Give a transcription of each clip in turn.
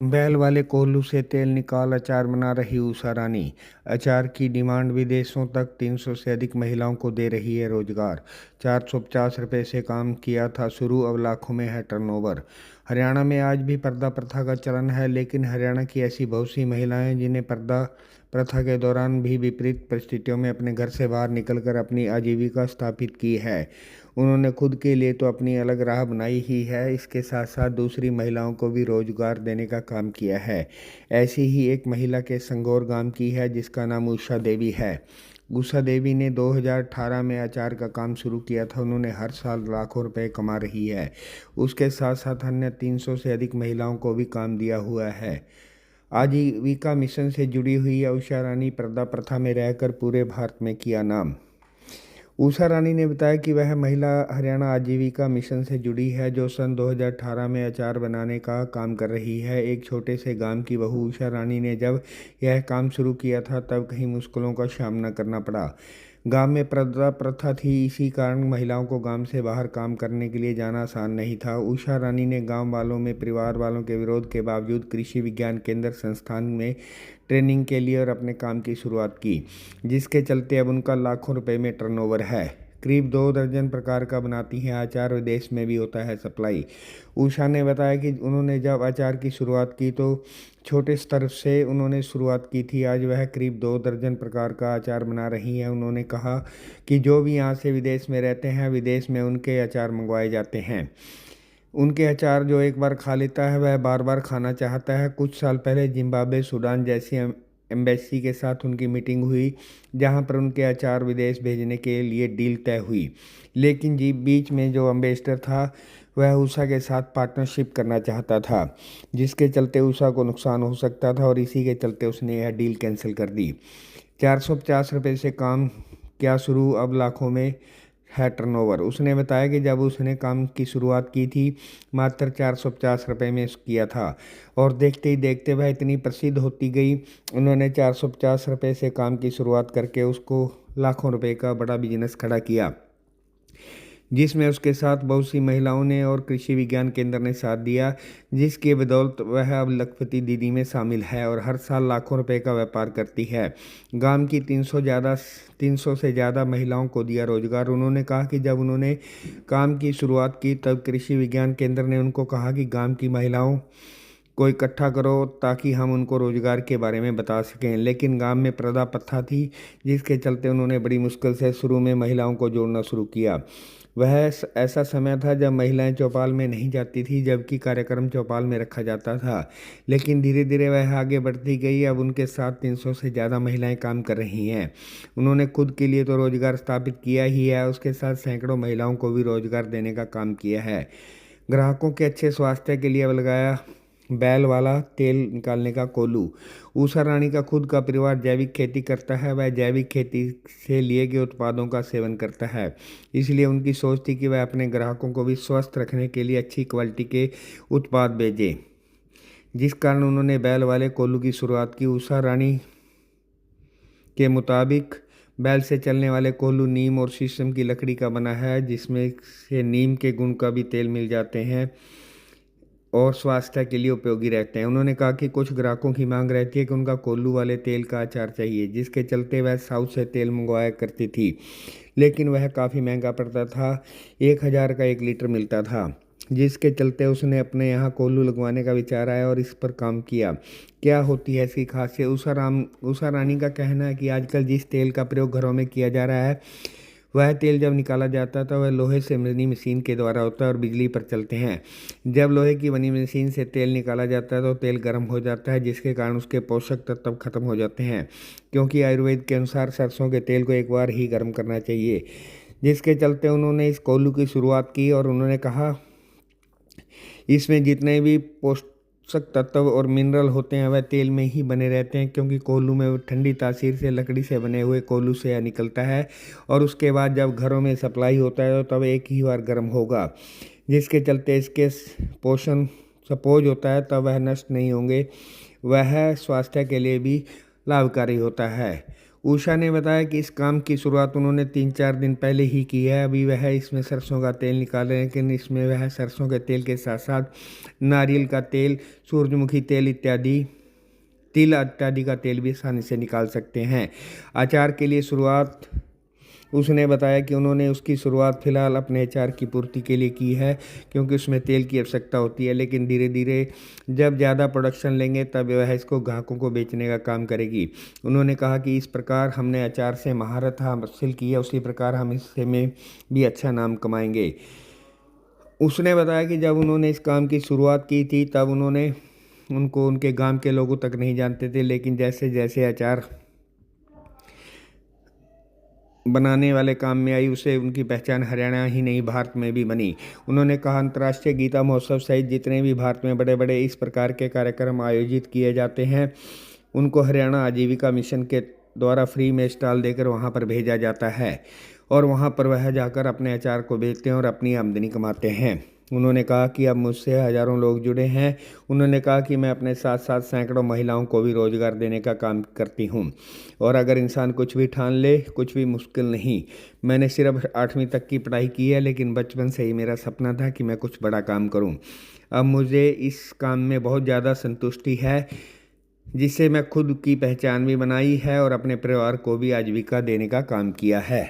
बैल वाले कोल्हू से तेल निकाल अचार बना रही उषा रानी। अचार की डिमांड विदेशों तक। 300 से अधिक महिलाओं को दे रही है रोजगार। 450 रुपये से काम किया था शुरू, अब लाखों में है टर्नओवर। हरियाणा में आज भी पर्दा प्रथा का चलन है, लेकिन हरियाणा की ऐसी बहुत सी महिलाएं जिन्हें पर्दा प्रथा के दौरान भी विपरीत परिस्थितियों में अपने घर से बाहर निकलकर अपनी आजीविका स्थापित की है। उन्होंने खुद के लिए तो अपनी अलग राह बनाई ही है, इसके साथ साथ दूसरी महिलाओं को भी रोजगार देने का काम किया है। ऐसी ही एक महिला के संगोर गांव की है, जिसका नाम उषा देवी है। उषा देवी ने 2018 में अचार का काम शुरू किया था। उन्होंने हर साल लाखों रुपए कमा रही है। उसके साथ साथ अन्य 300 से अधिक महिलाओं को भी काम दिया हुआ है। आजीविका मिशन से जुड़ी हुई है उषा रानी, पर्दा प्रथा में रहकर पूरे भारत में किया नाम। उषा रानी ने बताया कि वह महिला हरियाणा आजीविका मिशन से जुड़ी है, जो सन 2018 में अचार बनाने का काम कर रही है। एक छोटे से गांव की बहू उषा रानी ने जब यह काम शुरू किया था, तब कई मुश्किलों का सामना करना पड़ा। गांव में पर्दा प्रथा थी, इसी कारण महिलाओं को गांव से बाहर काम करने के लिए जाना आसान नहीं था। उषा रानी ने गांव वालों में परिवार वालों के विरोध के बावजूद कृषि विज्ञान केंद्र संस्थान में ट्रेनिंग के लिए और अपने काम की शुरुआत की, जिसके चलते अब उनका लाखों रुपए में टर्नओवर है। करीब 2 दर्जन प्रकार का बनाती हैं अचार, विदेश में भी होता है सप्लाई। उषा ने बताया कि उन्होंने जब अचार की शुरुआत की तो छोटे स्तर से उन्होंने शुरुआत की थी। आज वह करीब 2 दर्जन प्रकार का अचार बना रही हैं। उन्होंने कहा कि जो भी यहाँ से विदेश में रहते हैं, विदेश में उनके अचार मंगवाए जाते हैं। उनके अचार जो एक बार खा लेता है, वह बार बार खाना चाहता है। कुछ साल पहले जिम्बाब्वे, सूडान जैसी एम्बेसी के साथ उनकी मीटिंग हुई, जहां पर उनके अचार विदेश भेजने के लिए डील तय हुई। लेकिन जी बीच में जो एम्बेसडर था, वह उषा के साथ पार्टनरशिप करना चाहता था, जिसके चलते उषा को नुकसान हो सकता था और इसी के चलते उसने यह डील कैंसिल कर दी। 450 रुपये से काम क्या शुरू, अब लाखों में है टर्नओवर। उसने बताया कि जब उसने काम की शुरुआत की थी, मात्र 450 रुपये में किया था, और देखते ही देखते वह इतनी प्रसिद्ध होती गई। उन्होंने 450 रुपये से काम की शुरुआत करके उसको लाखों रुपए का बड़ा बिजनेस खड़ा किया, जिसमें उसके साथ बहुत सी महिलाओं ने और कृषि विज्ञान केंद्र ने साथ दिया, जिसकी बदौलत वह अब लखपति दीदी में शामिल है और हर साल लाखों रुपए का व्यापार करती है। गांव की 300 से ज़्यादा महिलाओं को दिया रोजगार। उन्होंने कहा कि जब उन्होंने काम की शुरुआत की, तब कृषि विज्ञान केंद्र ने उनको कहा कि गांव की महिलाओं को इकट्ठा करो ताकि हम उनको रोजगार के बारे में बता सकें। लेकिन गांव में प्रथा प्रथा थी, जिसके चलते उन्होंने बड़ी मुश्किल से शुरू में महिलाओं को जोड़ना शुरू किया। वह ऐसा समय था जब महिलाएं चौपाल में नहीं जाती थी, जबकि कार्यक्रम चौपाल में रखा जाता था। लेकिन धीरे धीरे वह आगे बढ़ती गई। अब उनके साथ 300 से ज़्यादा महिलाएं काम कर रही हैं। उन्होंने खुद के लिए तो रोजगार स्थापित किया ही है, उसके साथ सैकड़ों महिलाओं को भी रोजगार देने का काम किया है। ग्राहकों के अच्छे स्वास्थ्य के लिए अब लगाया बैल वाला तेल निकालने का कोल्हू। ऊषा रानी का खुद का परिवार जैविक खेती करता है। वह जैविक खेती से लिए गए उत्पादों का सेवन करता है, इसलिए उनकी सोच थी कि वह अपने ग्राहकों को भी स्वस्थ रखने के लिए अच्छी क्वालिटी के उत्पाद भेजे, जिस कारण उन्होंने बैल वाले कोल्हू की शुरुआत की। ऊषा रानी के मुताबिक बैल से चलने वाले कोल्हू नीम और शीशम की लकड़ी का बना है, जिसमें से नीम के गुण का भी तेल मिल जाते हैं और स्वास्थ्य के लिए उपयोगी रहते हैं। उन्होंने कहा कि कुछ ग्राहकों की मांग रहती है कि उनका कोल्लू वाले तेल का अचार चाहिए, जिसके चलते वह साउथ से तेल मंगवाया करती थी, लेकिन वह काफ़ी महंगा पड़ता था। 1,000 का 1 लीटर मिलता था, जिसके चलते उसने अपने यहाँ कोल्लू लगवाने का विचार आया और इस पर काम किया। क्या होती है इसकी खासियत? उषा रानी का कहना है कि आजकल जिस तेल का प्रयोग घरों में किया जा रहा है, वह तेल जब निकाला जाता है तो वह लोहे से बनी मशीन के द्वारा होता है और बिजली पर चलते हैं। जब लोहे की बनी मशीन से तेल निकाला जाता है तो तेल गर्म हो जाता है, जिसके कारण उसके पोषक तत्व खत्म हो जाते हैं, क्योंकि आयुर्वेद के अनुसार सरसों के तेल को एक बार ही गर्म करना चाहिए। जिसके चलते उन्होंने इस कोल्हू की शुरुआत की और उन्होंने कहा इसमें जितने भी पोषक तत्व और मिनरल होते हैं वह तेल में ही बने रहते हैं, क्योंकि कोल्हू में ठंडी तासीर से लकड़ी से बने हुए कोल्हू से यह निकलता है और उसके बाद जब घरों में सप्लाई होता है तो तब एक ही बार गर्म होगा, जिसके चलते इसके पोषण सपोज होता है तब वह नष्ट नहीं होंगे, वह स्वास्थ्य के लिए भी लाभकारी होता है। उषा ने बताया कि इस काम की शुरुआत उन्होंने 3-4 दिन पहले ही की है। अभी वह इसमें सरसों का तेल निकाल रहे हैं, लेकिन इसमें वह सरसों के तेल के साथ साथ नारियल का तेल, सूरजमुखी तेल इत्यादि तिल इत्यादि का तेल भी आसानी से निकाल सकते हैं। अचार के लिए शुरुआत उसने बताया कि उन्होंने उसकी शुरुआत फ़िलहाल अपने अचार की पूर्ति के लिए की है, क्योंकि उसमें तेल की आवश्यकता होती है, लेकिन धीरे धीरे जब ज़्यादा प्रोडक्शन लेंगे तब वह इसको ग्राहकों को बेचने का काम करेगी। उन्होंने कहा कि इस प्रकार हमने अचार से महारत हासिल की है, उसी प्रकार हम इससे में भी अच्छा नाम कमाएंगे। उसने बताया कि जब उन्होंने इस काम की शुरुआत की थी तब उनको उनके गांव के लोगों तक नहीं जानते थे, लेकिन जैसे जैसे अचार बनाने वाले काम में आई, उसे उनकी पहचान हरियाणा ही नहीं भारत में भी बनी। उन्होंने कहा अंतर्राष्ट्रीय गीता महोत्सव सहित जितने भी भारत में बड़े बड़े इस प्रकार के कार्यक्रम आयोजित किए जाते हैं, उनको हरियाणा आजीविका मिशन के द्वारा फ्री में स्टॉल देकर वहां पर भेजा जाता है और वहां पर वह जाकर अपने अचार को बेचते हैं और अपनी आमदनी कमाते हैं। उन्होंने कहा कि अब मुझसे हज़ारों लोग जुड़े हैं। उन्होंने कहा कि मैं अपने साथ साथ सैकड़ों महिलाओं को भी रोज़गार देने का काम करती हूँ, और अगर इंसान कुछ भी ठान ले, कुछ भी मुश्किल नहीं। मैंने सिर्फ 8वीं तक की पढ़ाई की है, लेकिन बचपन से ही मेरा सपना था कि मैं कुछ बड़ा काम करूँ। अब मुझे इस काम में बहुत ज़्यादा संतुष्टि है, जिससे मैं खुद की पहचान भी बनाई है और अपने परिवार को भी आजीविका देने का काम किया है।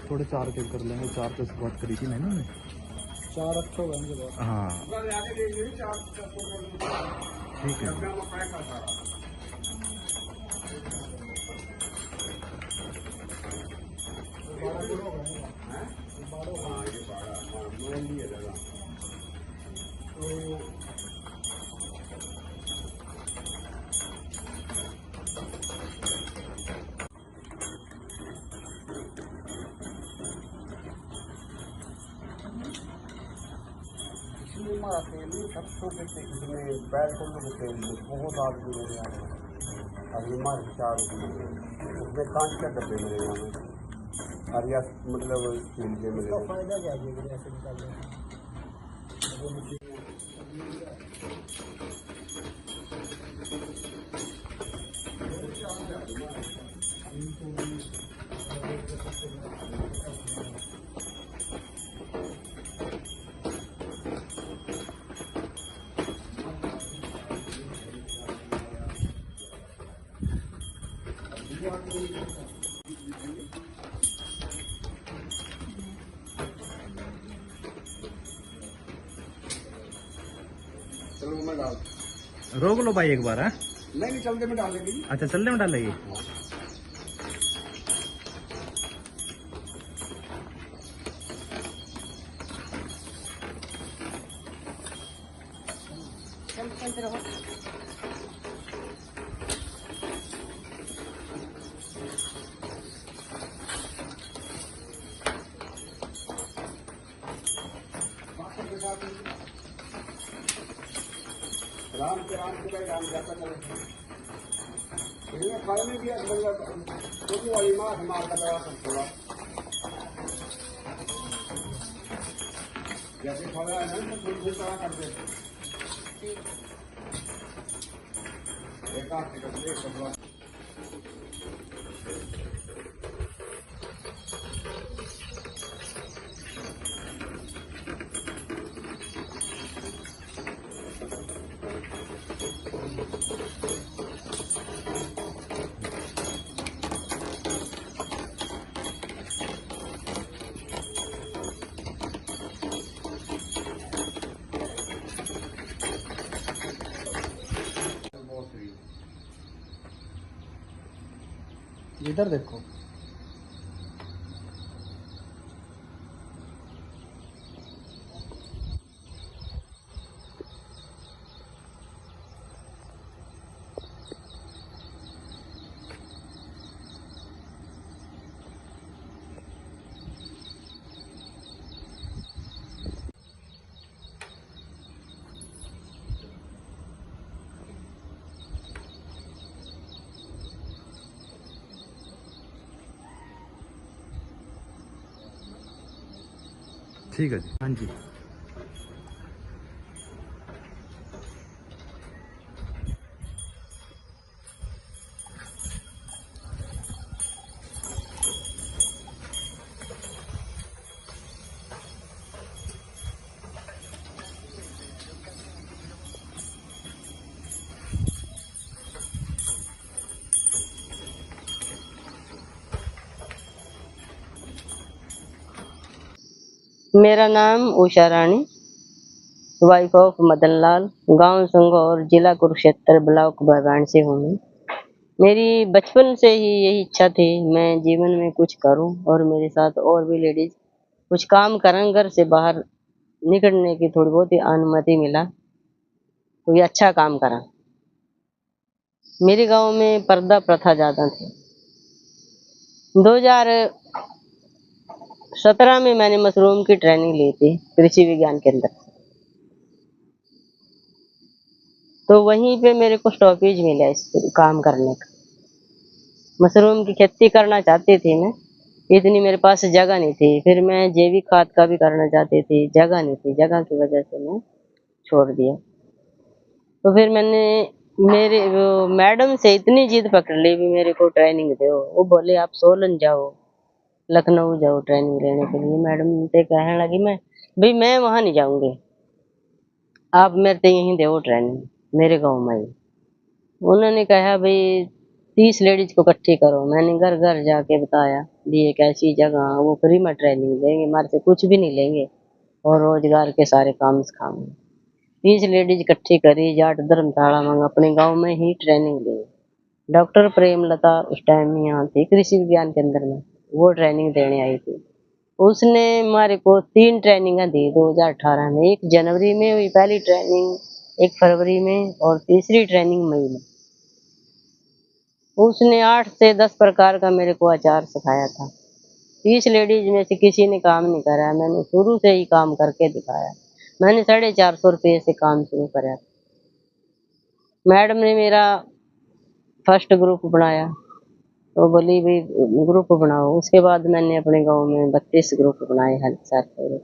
थोड़े 4 के कर लेंगे, 4 पे शुरुआत करी थी मैंने। 4 अच्छा होगा। हाँ ठीक है। हमारा तेल नहीं, सरसों के तेल में बैल कोल्डो के तेल में बहुत आदमी मेरे यहाँ में अभी हमारे 4 रुपये उसमें कांच के डब्बे मेरे यहाँ में और या मतलब स्टील के मेरे फायदा क्या है ऐसे निकालने चलो मैं डाल रोक लो भाई एक बार। है नहीं चलते में डालेगी। अच्छा चलने में डालेगी। राम के भाई राम जाता चले इन्हें खाने में भी छोटी वाली मार का दवा सब थोड़ा जैसे खड़ा है ना तो थोड़ी तरह करते एक आठ कपड़ा इधर देखो। ठीक है जी। हाँ जी। मेरा नाम उषा रानी, वाइफ ऑफ मदन लाल, गांव संगौर, जिला कुरुक्षेत्र, ब्लॉक बरवान से हूँ मैं। मेरी बचपन से ही यही इच्छा थी मैं जीवन में कुछ करूं और मेरे साथ और भी लेडीज कुछ काम करें। घर से बाहर निकलने की थोड़ी बहुत ही अनुमति मिला तो ये अच्छा काम करा। मेरे गांव में पर्दा प्रथा ज्यादा थी। 2017 में मैंने मशरूम की ट्रेनिंग ली थी कृषि विज्ञान केंद्र से। तो वहीं पे मेरे को स्टॉपेज मिला इस काम करने का। मशरूम की खेती करना चाहती थी मैं, इतनी मेरे पास जगह नहीं थी। फिर मैं जैविक खाद का भी करना चाहती थी, जगह नहीं थी। जगह की वजह से मैं छोड़ दिया। तो फिर मैंने मेरे वो मैडम से इतनी जिद पकड़ ली भी मेरे को ट्रेनिंग दो। वो बोले आप सोलन जाओ, लखनऊ जाओ ट्रेनिंग लेने के लिए। मैडम से कहने लगी मैं मैं वहाँ नहीं जाऊंगी, आप मेरे से यहीं दो ट्रेनिंग मेरे गाँव में ही। उन्होंने कहा भाई 30 लेडीज को इकट्ठी करो। मैंने घर घर जाके बताया भी एक ऐसी जगह, वो फ्री में ट्रेनिंग देंगे, हमारे से कुछ भी नहीं लेंगे और रोजगार के सारे काम सिखाएंगे। 30 लेडीज इकट्ठी करी, जाट धर्मशाला में अपने गांव में ही ट्रेनिंग दी। डॉक्टर प्रेमलता उस टाइम यहाँ थी कृषि विज्ञान केंद्र में, वो ट्रेनिंग देने आई थी। उसने हमारे को 3 ट्रेनिंग दी 2018 में। 1 जनवरी में हुई पहली ट्रेनिंग, 1 फरवरी में और तीसरी ट्रेनिंग मई में। उसने 8 से 10 प्रकार का मेरे को अचार सिखाया था। 30 लेडीज में से किसी ने काम नहीं करा, मैंने शुरू से ही काम करके दिखाया। मैंने 450 रुपये से काम शुरू करा। मैडम ने मेरा फर्स्ट ग्रुप बनाया तो बोली भी ग्रुप बनाओ। उसके बाद मैंने अपने गांव में 32 ग्रुप बनाए हेल्थ सेक्टर,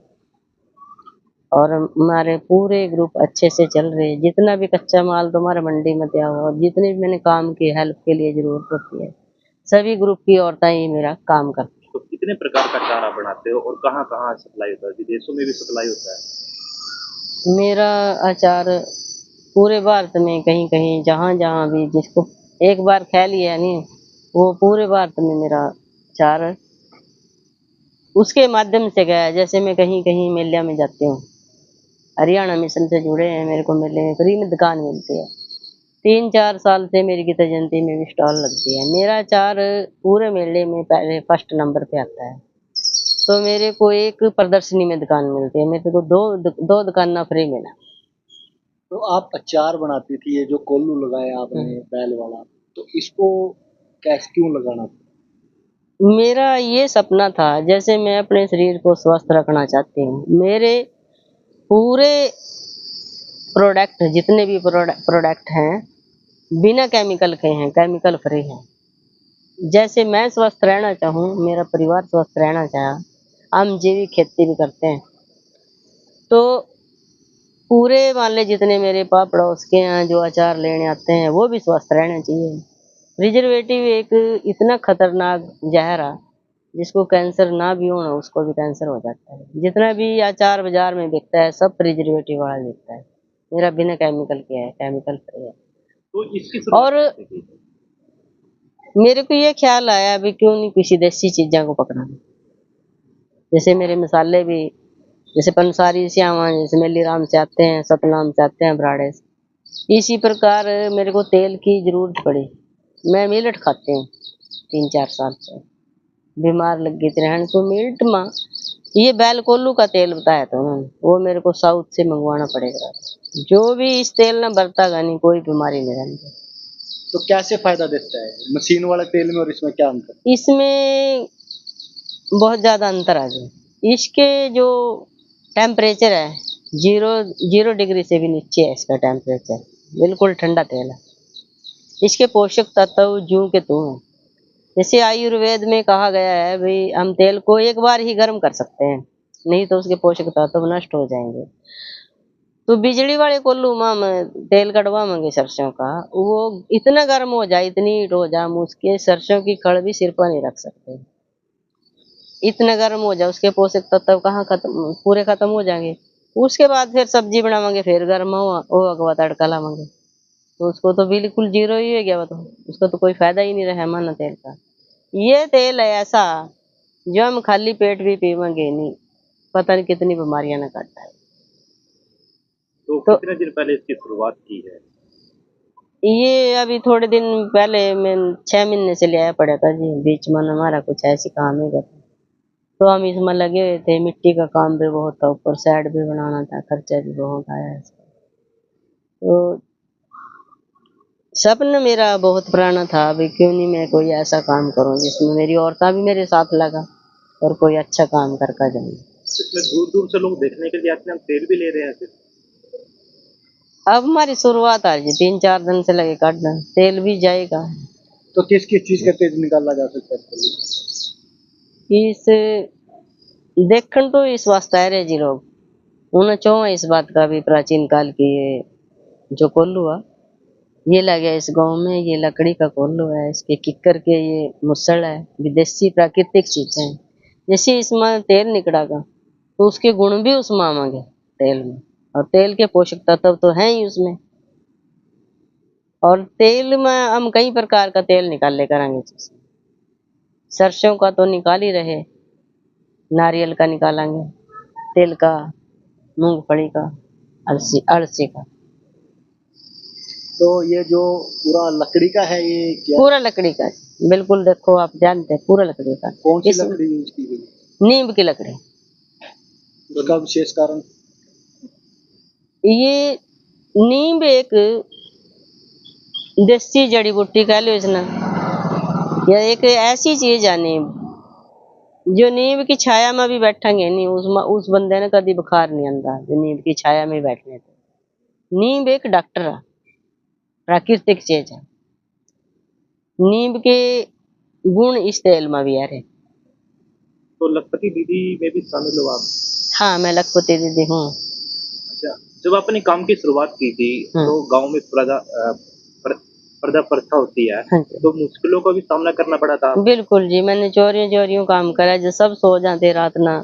और हमारे पूरे ग्रुप अच्छे से चल रहे। जितना भी कच्चा माल तुम्हारे मंडी में दिया हुआ और जितने भी मैंने काम की हेल्प के लिए जरूरत होती है, सभी ग्रुप की औरतें ही मेरा काम करती हैं। तो कितने प्रकार का चारा बनाते हो और कहाँ कहाँ सप्लाई होता है? विदेशों में भी सप्लाई होता है? मेरा अचार पूरे भारत में कहीं कहीं जहाँ जहाँ भी जिसको एक बार खा लिया नहीं, वो पूरे भारत में मेरा अचार उसके माध्यम से गया। जैसे मैं कहीं कहीं मेले में जाती हूँ, हरियाणा मिशन से जुड़े हैं, मेरे को मेले में फ्री में दुकान मिलती है। 3-4 साल से मेरी गीता जयंती में भी स्टॉल लगती है। मेरा अचार पूरे मेले में पहले फर्स्ट नंबर पे आता है। तो मेरे को एक प्रदर्शनी में दुकान मिलती है, मेरे को दो दुकान फ्री मिला। तो आप अचार बनाती थी, ये जो कोल्लू लगाया आपने बैल वाला, तो इसको कैसे क्यों लगाना था? मेरा ये सपना था, जैसे मैं अपने शरीर को स्वस्थ रखना चाहती हूँ, मेरे पूरे प्रोडक्ट जितने भी प्रोडक्ट हैं बिना केमिकल के हैं, केमिकल फ्री हैं। जैसे मैं स्वस्थ रहना चाहूँ, मेरा परिवार स्वस्थ रहना चाहे, हम जैविक खेती भी करते हैं, तो पूरे वाले जितने मेरे पास पड़ोस के हैं जो अचार लेने आते हैं वो भी स्वस्थ रहना चाहिए। प्रिजर्वेटिव एक इतना खतरनाक जहर है, जिसको कैंसर ना भी हो ना उसको भी कैंसर हो जाता है। जितना भी अचार बाजार में बिकता है सब प्रिजर्वेटिव वाला बिकता है, मेरा बिना केमिकल के है, केमिकल फ्री है। तो इसकी शुरुआत और कैसे की? मेरे को ये ख्याल आया अभी क्यों नहीं किसी देसी चीज़ों को पकड़ाना। जैसे मेरे मसाले भी, जैसे पंसारी से आवा, जैसे मेलीराम से आते हैं, सतनाम से आते हैं, बराड़े से। इसी प्रकार मेरे को तेल की जरूरत पड़ी। मैं मिलट खाती हूँ 3-4 साल से, बीमार लग गई थी रहन, तो मिलट में ये बैल कोल्लू का तेल बताया था उन्होंने, वो मेरे को साउथ से मंगवाना पड़ेगा। जो भी इस तेल ना बरतागा नहीं, कोई बीमारी नहीं रहेगी। तो कैसे फायदा देता है मशीन वाले तेल में और इसमें, क्या अंतर? इसमें बहुत ज़्यादा अंतर आ गया। इसके जो टेम्परेचर है, जीरो डिग्री से भी नीचे है इसका टेम्परेचर, बिल्कुल ठंडा तेल है। इसके पोषक तत्व जूं के तू हैं। जैसे आयुर्वेद में कहा गया है भाई हम तेल को एक बार ही गर्म कर सकते हैं, नहीं तो उसके पोषक तत्व नष्ट हो जाएंगे। तो बिजली वाले कोल्लू में हम तेल कटवाएंगे सरसों का, वो इतना गर्म हो जाए, इतनी हीट हो जाए, हम उसके सरसों की खड़ भी सिर पर नहीं रख सकते। इतना गर्म हो जाए, उसके पोषक तत्व कहाँ खत्म, पूरे खत्म हो जाएंगे। उसके बाद फिर सब्जी बनावांगे, फिर गर्म हो अगवा तड़का लावांगे, तो उसको तो बिल्कुल जीरो ही हो गया। वो तो उसका तो कोई फायदा ही नहीं रहा माना तेल का। ये तेल है ऐसा जो हम खाली पेट भी पीवेंगे नहीं, पता नहीं कितनी बीमारियां न काटता है। तो तो कितने दिन पहले इसकी शुरुआत की है? ये अभी थोड़े दिन पहले, मैं 6 महीने से ले आया पड़ा था जी, बीच में हमारा कुछ ऐसी काम है, तो हम इसमें लगे हुए थे। मिट्टी का काम भी बहुत था, ऊपर साइड भी बनाना था, खर्चा भी बहुत आया इसका। तो सपना मेरा बहुत पुराना था, अभी क्यों नहीं मैं कोई ऐसा काम करूं जिसमें मेरी औरतें भी मेरे साथ लगा और कोई अच्छा काम करके जाए। इसमें दूर दूर से लोग देखने के लिए आते हैं, हम तेल भी ले रहे हैं फिर। अब हमारी शुरुआत आज 3-4 दिन से लगे काटना, तेल भी जाएगा। तो किस किस चीज का तेल निकाला जा सकता है? इस देखन तो इस वास्ते आ रहे जी लोग, उन्हें चो इस बात का भी प्राचीन काल की ये जो कोल्लू है, ये लगे इस गांव में, ये लकड़ी का कोल्लू है, इसके किक्कर के ये मुसड़ है, विदेशी प्राकृतिक चीजें हैं। जैसे इसमें तेल निकलेगा तो उसके गुण भी उसमें आवेंगे तेल में, और तेल के पोषक तत्व तो हैं ही उसमें। और तेल में हम कई प्रकार का तेल निकाले करेंगे, सरसों का तो निकाल ही रहे, नारियल का निकालेंगे तेल का, मूंगफली का, अलसी का। तो ये जो पूरा लकड़ी का है, ये क्या पूरा लकड़ी का, बिल्कुल देखो आप जानते हैं, पूरा लकड़ी का। कौन सी लकड़ी यूज की गई? नीम की लकड़ी। उसका विशेष कारण? ये नीम एक देसी जड़ी बूटी कह लो इसने, या एक ऐसी चीज है नीम, जो नीम की छाया में भी बैठेंगे नहीं उस बंदे ने कभी बुखार नहीं आंदा, जो नीम की छाया में बैठने थे। नीम एक डॉक्टर है, प्राकृतिक चीज है। नीम के गुण इस तेल में भी आ रहे। तो लखपति दीदी में भी शामिल हो आप? हाँ, मैं लखपति दीदी हूँ। अच्छा, जब आपने काम की शुरुआत की थी तो गांव में पर्दा प्रथा होती है, हाँ जी। तो मुश्किलों का भी सामना करना पड़ा था? बिल्कुल जी, मैंने चोरियों काम करा, जो सब सो जाते रात ना,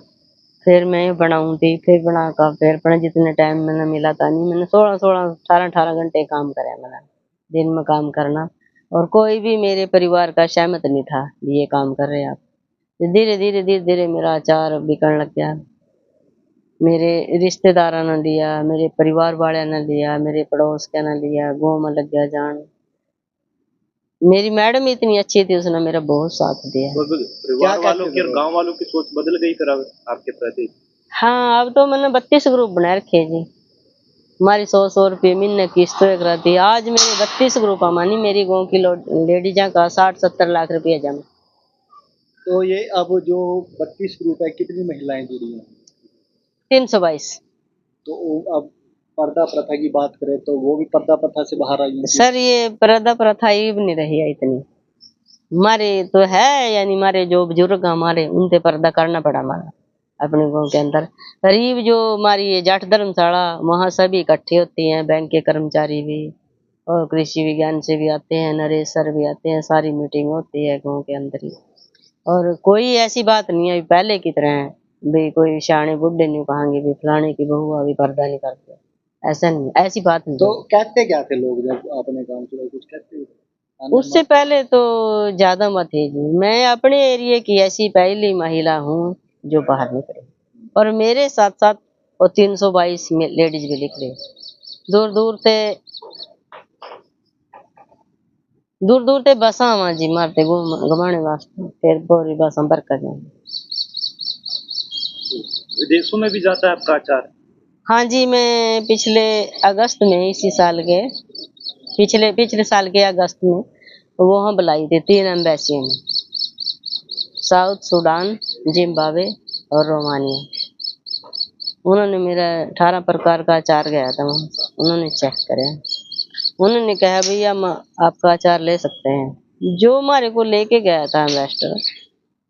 फिर मैं बनाऊं थी, फिर बनाकर फिर अपना जितने टाइम मैंने मिला था नहीं, मैंने 18 घंटे काम करे मैंने दिन में काम करना, और कोई भी मेरे परिवार का सहमत नहीं था ये काम कर रहे आप। धीरे धीरे मेरा अचार बिकने लग गया। मेरे रिश्तेदारों ने लिया, मेरे परिवार वाले ने लिया, मेरे पड़ोस के ने लिया, गाँव में लग गया जान। मेरी मैडम इतनी अच्छी थी, उसने मेरा बहुत साथ दिया। तो परिवार वालों की और गांव वालों की सोच बदल गई फिर अब आपके प्रति? हाँ, अब तो मैंने 32 ग्रुप बना रखे जी, हमारी 100 रुपये महीने किस्त एक रहती है। आज मेरे 32 ग्रुप मानी मेरी गाँव की लेडीजा का 60-70 लाख रुपया जमा। तो ये अब जो 32 ग्रुप है, कितनी महिलाएं जुड़ी हैं? 322। तो अब पर्दा प्रथा की बात करें तो वो भी पर्दा प्रथा से बाहर आई हैं? सर ये पर्दा प्रथा ही भी नहीं रही है इतनी। हमारे तो है, यानी हमारे जो बुजुर्ग हमारे उनसे पर्दा करना पड़ा हमारा अपने गाँव के अंदर। करीब जो हमारी ये जाट धर्मशाला, वहाँ सभी इकट्ठे होती हैं, बैंक के कर्मचारी भी और कृषि विज्ञान से भी आते हैं, नरेश सर भी आते हैं, सारी मीटिंग होती है गाँव के अंदर ही। और कोई ऐसी बात नहीं है पहले की तरह है भी कोई शाणे बुढ़े नहीं कहांगे भी फलाने की बहू अभी पर्दा नहीं करते, ऐसा नहीं, ऐसी बात नहीं। तो कहते क्या थे लोग जब आपने काम किया, कुछ कहते? उससे पहले तो ज्यादा मत है जी, मैं अपने एरिया की ऐसी पहली महिला हूँ जो बाहर निकले, और मेरे साथ साथ वो 322 लेडीज भी निकले। दूर दूर से बसा वहाँ जी मारते घुमाने वास्ते, फिर बोरी बस हम भर कर जाएंगे। विदेशों में भी जाता है आपका अचार? हाँ जी, मैं पिछले अगस्त में इसी साल के पिछले साल के अगस्त में वहाँ बुलाई थी 3 एम्बेसी में, साउथ सूडान, जिम्बाब्वे और रोमानिया। उन्होंने मेरा 18 प्रकार का अचार गया था वहाँ, उन्होंने चेक करे, उन्होंने कहा भैया हम आपका अचार ले सकते हैं। जो हमारे को लेके गया था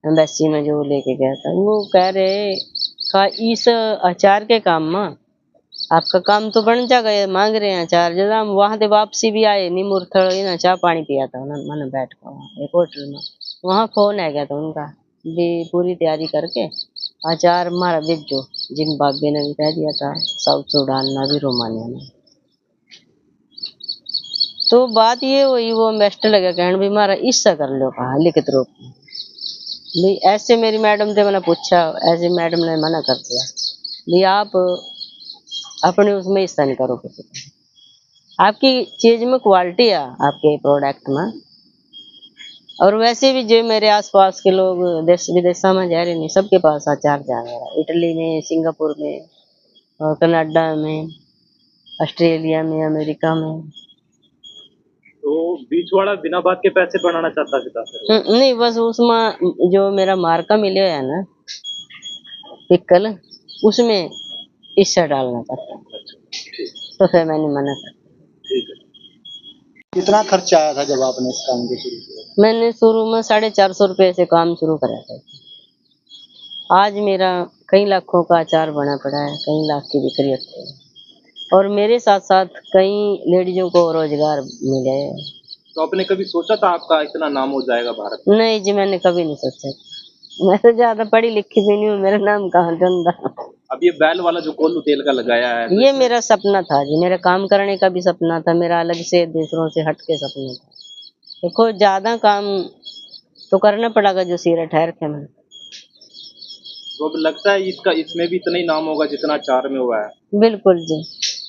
एम्बेसी में जो लेके गया था, वो कह रहे का इस अचार के काम में आपका काम तो बन जाएगा, मांग रहे हैं अचार। जब हम वहाँ से वापसी भी आए निमुरथल ना चाय पानी पिया था उन्होंने, मैंने बैठ कर वहाँ एक होटल में, वहाँ फोन आ गया था उनका भी पूरी तैयारी करके अचार हमारा भेजो। जिम्बाब्वे ने भी कह दिया था, साउथ सूडान में भी, रोमानिया में। तो बात ये हुई, वो इन्वेस्टर लगा कहने भी हमारा हिस्सा कर लो, कहा लिखित रूप में भी। ऐसे मेरी मैडम से मैंने पूछा, ऐसे मैडम ने मना कर दिया भी आप अपने उसमें हिस्सा नहीं करो किसी को, आपकी चीज में क्वालिटी है आपके प्रोडक्ट में। और वैसे भी जो मेरे आसपास के लोग देश विदेशों में जा रहे नहीं, सबके पास अचार जा रहा है, इटली में, सिंगापुर में और कनाडा में, ऑस्ट्रेलिया में, अमेरिका में। तो बीच वाला बिना बात के पैसे बनाना चाहता था? नहीं, बस उसमें जो मेरा मार्का मिले है ना पिक्कल, उसमें हिस्सा डालना चाहता हूँ, तो फिर मैंने मना कर। ठीक है। कितना खर्चा आया था जब आपने इस काम को शुरू किया? मैंने शुरू में 450 रुपये से काम शुरू करा था। आज मेरा कई लाखों का अचार बना पड़ा है, कई लाख की बिक्री होती है, और मेरे साथ साथ कई लेडीजों को रोजगार मिले है। तो आपने कभी सोचा था आपका इतना नाम हो जाएगा भारत में? नहीं जी, मैंने कभी नहीं सोचा। मैं तो ज्यादा पढ़ी लिखी भी नहीं हूँ, मेरा नाम कहाँ चंदा। अब ये बैल वाला जो कोल्लू तेल का लगाया है, तो ये मेरा सपना था जी, मेरा काम करने का भी सपना था, मेरा अलग से दूसरों से हट के सपना था। देखो ज्यादा काम तो करना पड़ेगा जो सिर ठहर के मैं। तो अब लगता है इसमें भी इतना ही नाम होगा जितना अचार में हुआ है? बिल्कुल जी,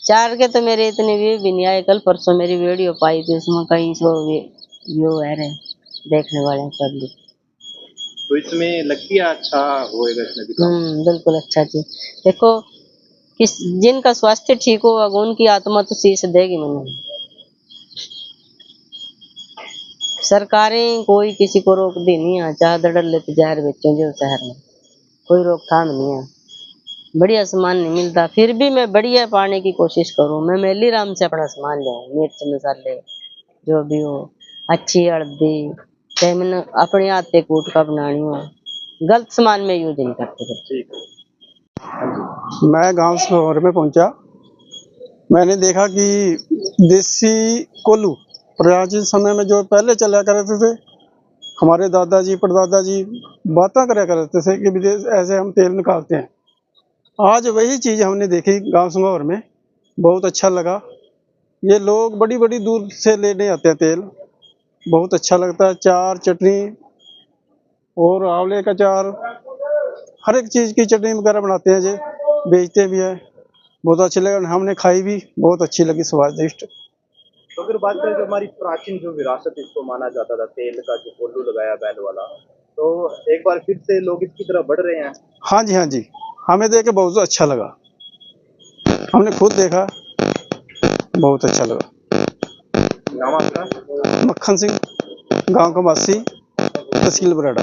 चार के तो मेरे इतने व्यू भी नहीं आए। कल परसों मेरी वीडियो पाई थी, उसमें कई 100 व्यू आ रहे देखने वाले पब्लिक। तो इसमें लगती है अच्छा होएगा इसमें भी काम? बिल्कुल अच्छा जी। देखो जिनका स्वास्थ्य ठीक होगा उनकी आत्मा तो शीश देगी मैंने। सरकारें कोई किसी को रोक दी नहीं है, चाहे दड़ल लेते जहर बेचो जो शहर में, कोई रोकथाम नहीं है। बढ़िया सामान नहीं मिलता, फिर भी मैं बढ़िया पाने की कोशिश करूँ। मैं मेली राम से अपना सामान लाऊं, मिर्च मसाले जो भी हो, अच्छी हल्दी, चाहे मैंने अपने हाथ पे कूट का बनानी हो, गलत सामान में यूज नहीं करते। ठीक है। मैं गांव शहर में पहुंचा, मैंने देखा कि देसी कोल्हू प्राचीन समय में जो पहले चला करते थे, हमारे दादाजी परदादाजी बातें करा करते थे कि विदेश ऐसे हम तेल निकालते हैं। आज वही चीज़ हमने देखी गांव शहर में, बहुत अच्छा लगा। ये लोग बड़ी बड़ी दूर से लेने आते हैं तेल, बहुत अच्छा लगता है। चार चटनी और आंवले का चार, हर एक चीज़ की चटनी वगैरह बनाते हैं, जे बेचते भी है। बहुत अच्छी लगा, हमने खाई भी, बहुत अच्छी लगी, स्वादिष्ट। तो अगर बात करें जो हमारी प्राचीन जो विरासत इसको माना जाता था तेल का, जो कोल्लू लगाया बैल वाला, तो एक बार फिर से लोग इसकी तरफ बढ़ रहे हैं। हाँ जी, हाँ जी, हमें देख के बहुत अच्छा लगा। हमने खुद देखा बहुत अच्छा लगा। नाम आपका? मक्खन सिंह, गांव का वासी, तहसील बराड़ा।